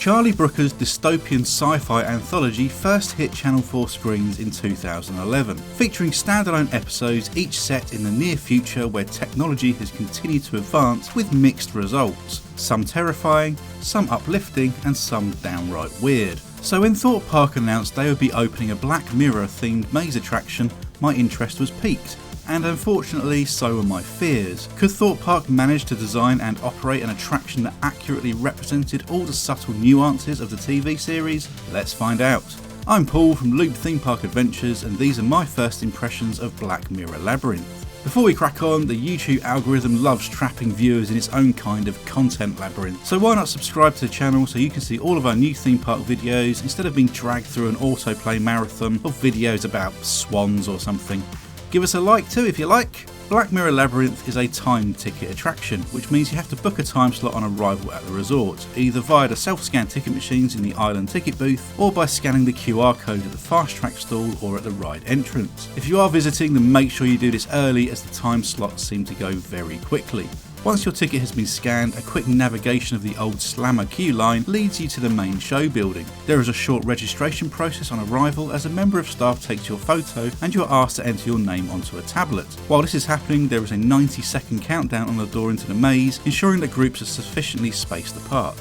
Charlie Brooker's dystopian sci-fi anthology first hit Channel 4 screens in 2011, featuring standalone episodes each set in the near future where technology has continued to advance with mixed results, some terrifying, some uplifting and some downright weird. So when Thorpe Park announced they would be opening a Black Mirror themed maze attraction, my interest was piqued. And unfortunately, so were my fears. Could Thorpe Park manage to design and operate an attraction that accurately represented all the subtle nuances of the TV series? Let's find out. I'm Paul from Loop Theme Park Adventures, and these are my first impressions of Black Mirror Labyrinth. Before we crack on, the YouTube algorithm loves trapping viewers in its own kind of content labyrinth, so why not subscribe to the channel so you can see all of our new theme park videos instead of being dragged through an autoplay marathon of videos about swans or something. Give us a like too if you like. Black Mirror Labyrinth is a time ticket attraction, which means you have to book a time slot on arrival at the resort, either via the self-scan ticket machines in the island ticket booth or by scanning the QR code at the fast track stall or at the ride entrance. If you are visiting, then make sure you do this early as the time slots seem to go very quickly. Once your ticket has been scanned, a quick navigation of the old Slammer queue line leads you to the main show building. There is a short registration process on arrival as a member of staff takes your photo and you are asked to enter your name onto a tablet. While this is happening, there is a 90-second countdown on the door into the maze, ensuring that groups are sufficiently spaced apart.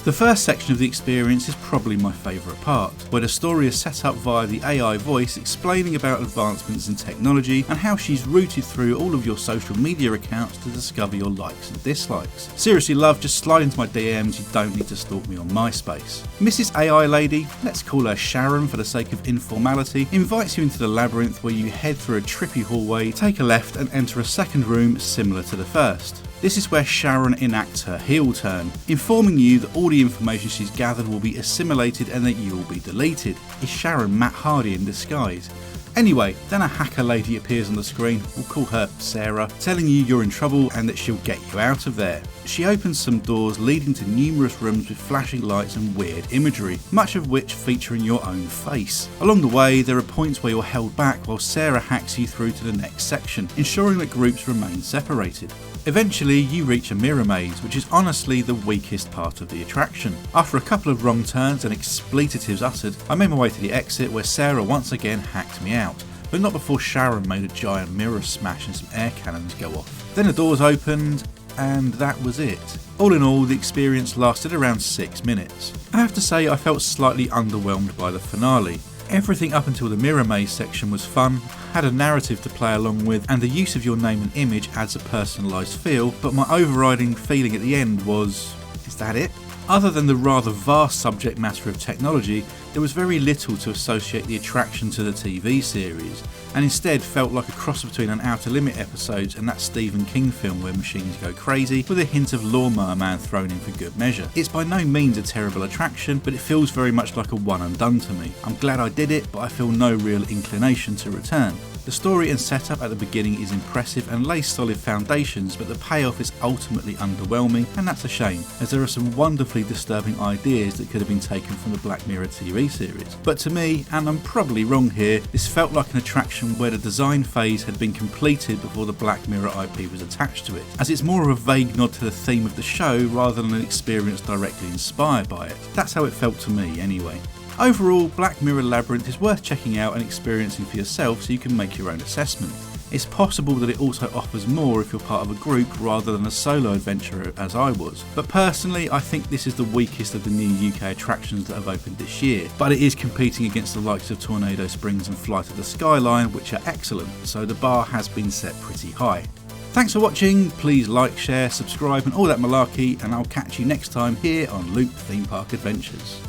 The first section of the experience is probably my favourite part, where the story is set up via the AI voice explaining about advancements in technology and how she's routed through all of your social media accounts to discover your likes and dislikes. Seriously love, just slide into my DMs, you don't need to stalk me on MySpace. Mrs. AI Lady, let's call her Sharon for the sake of informality, invites you into the labyrinth where you head through a trippy hallway, take a left and enter a second room similar to the first. This is where Sharon enacts her heel turn, informing you that all the information she's gathered will be assimilated and that you will be deleted. Is Sharon Matt Hardy in disguise? Anyway, then a hacker lady appears on the screen, we'll call her Sarah, telling you you're in trouble and that she'll get you out of there. She opens some doors leading to numerous rooms with flashing lights and weird imagery, much of which featuring your own face. Along the way, there are points where you're held back while Sarah hacks you through to the next section, ensuring that groups remain separated. Eventually, you reach a mirror maze, which is honestly the weakest part of the attraction. After a couple of wrong turns and expletives uttered, I made my way to the exit where Sarah once again hacked me out, but not before Sharon made a giant mirror smash and some air cannons go off. Then the doors opened, and that was it. All in all, the experience lasted around 6 minutes. I have to say I felt slightly underwhelmed by the finale. Everything up until the mirror maze section was fun, had a narrative to play along with, and the use of your name and image adds a personalised feel, but my overriding feeling at the end was, is that it? Other than the rather vast subject matter of technology, there was very little to associate the attraction to the TV series, and instead felt like a cross between an Outer Limit episode and that Stephen King film where machines go crazy, with a hint of Lawnmower Man thrown in for good measure. It's by no means a terrible attraction, but it feels very much like a one and done to me. I'm glad I did it, but I feel no real inclination to return. The story and setup at the beginning is impressive and lays solid foundations, but the payoff is ultimately underwhelming, and that's a shame, as there are some wonderfully disturbing ideas that could have been taken from the Black Mirror TV series. But to me, and I'm probably wrong here, this felt like an attraction where the design phase had been completed before the Black Mirror IP was attached to it, as it's more of a vague nod to the theme of the show rather than an experience directly inspired by it. That's how it felt to me anyway. Overall, Black Mirror Labyrinth is worth checking out and experiencing for yourself so you can make your own assessment. It's possible that it also offers more if you're part of a group rather than a solo adventurer as I was, but personally I think this is the weakest of the new UK attractions that have opened this year, but it is competing against the likes of Tornado Springs and Flight of the Skyline, which are excellent, so the bar has been set pretty high. Thanks for watching, please like, share, subscribe and all that malarkey, and I'll catch you next time here on Loop Theme Park Adventures.